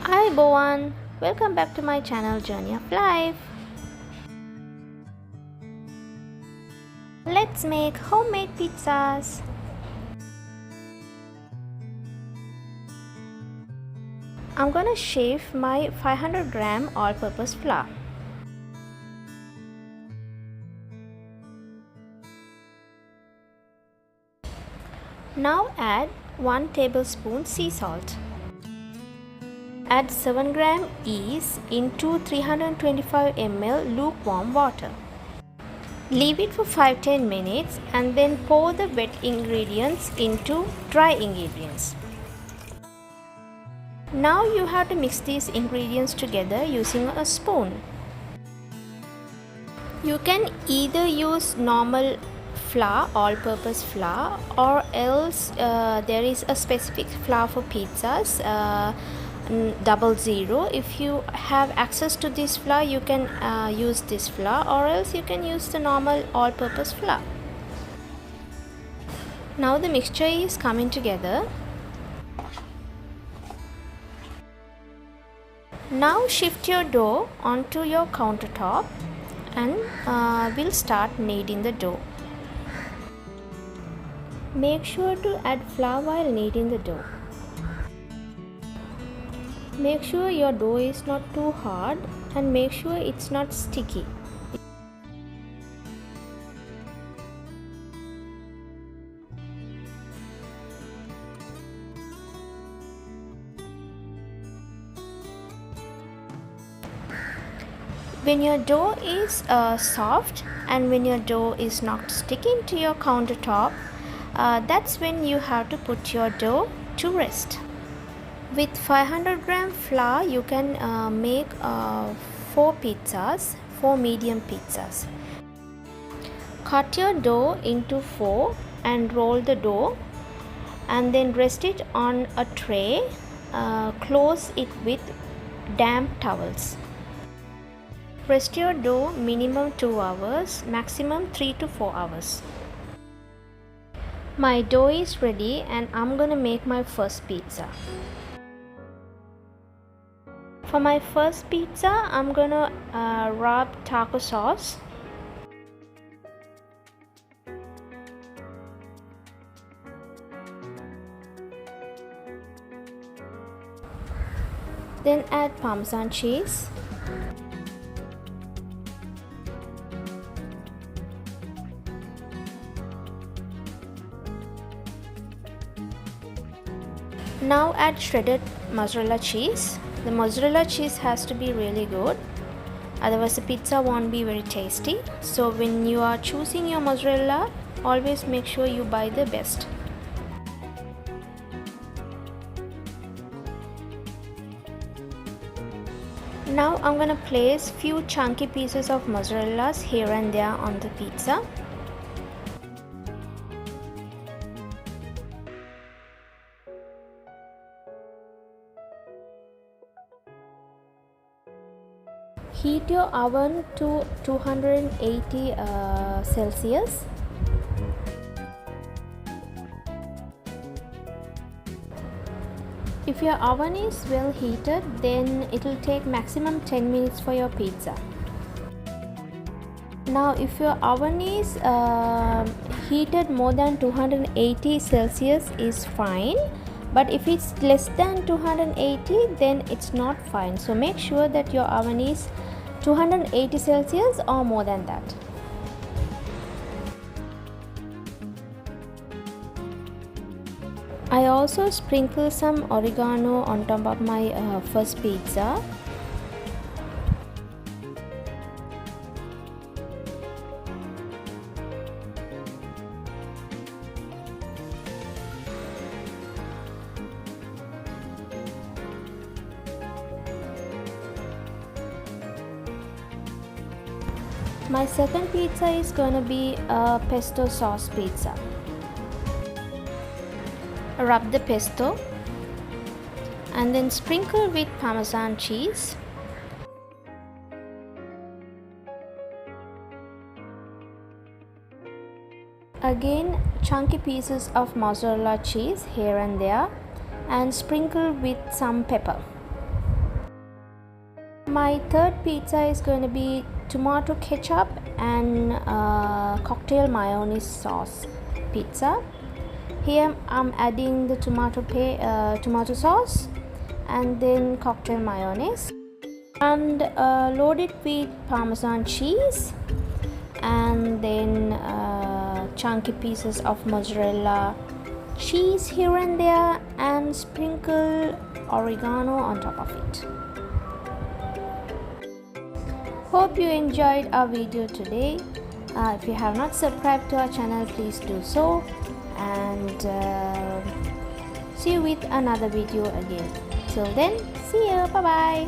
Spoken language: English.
Hi everyone, welcome back to my channel Journey of Life. Let's make homemade pizzas. I'm gonna shave my 500-gram all-purpose flour. Now add 1 tablespoon sea salt. Add 7-gram yeast into 325 ml lukewarm water. Leave it for 5-10 minutes and then pour the wet ingredients into dry ingredients. Now you have to mix these ingredients together using a spoon. You can either use normal flour, all-purpose flour, or else there is a specific flour for pizzas, 00. If you have access to this flour, you can use this flour, or else you can use the normal all-purpose flour. Now the mixture is coming together. Now shift your dough onto your countertop and we'll start kneading the dough. Make sure to add flour while kneading the dough. Make sure your dough is not too hard and make sure it's not sticky. When your dough is soft and when your dough is not sticking to your countertop, that's when you have to put your dough to rest. With 500-gram flour, you can make 4 medium pizzas. Cut your dough into 4 and roll the dough and then rest it on a tray. Close it with damp towels. Rest your dough minimum 2 hours, maximum 3 to 4 hours. My dough is ready and I'm gonna make my first pizza. For my first pizza, I'm gonna rub taco sauce. Then add Parmesan cheese. Now add shredded mozzarella cheese. The mozzarella cheese has to be really good, otherwise the pizza won't be very tasty. So when you are choosing your mozzarella, always make sure you buy the best. Now I'm gonna place few chunky pieces of mozzarellas here and there on the pizza. Heat your oven to 280 Celsius. If your oven is well heated, then it will take maximum 10 minutes for your pizza. Now if your oven is heated more than 280 Celsius is fine, but if it's less than 280, then it's not fine. So make sure that your oven is 280 Celsius or more than that. I also sprinkle some oregano on top of my first pizza. My second pizza is gonna be a pesto sauce pizza. Rub the pesto and then sprinkle with Parmesan cheese. Again, chunky pieces of mozzarella cheese here and there and sprinkle with some pepper. My third pizza is going to be tomato ketchup and cocktail mayonnaise sauce pizza. Here I'm adding the tomato sauce and then cocktail mayonnaise, and load it with Parmesan cheese, and then chunky pieces of mozzarella cheese here and there, and sprinkle oregano on top of it. Hope you enjoyed our video today. If you have not subscribed to our channel, please do so, and see you with another video again. Till then, see you. Bye bye.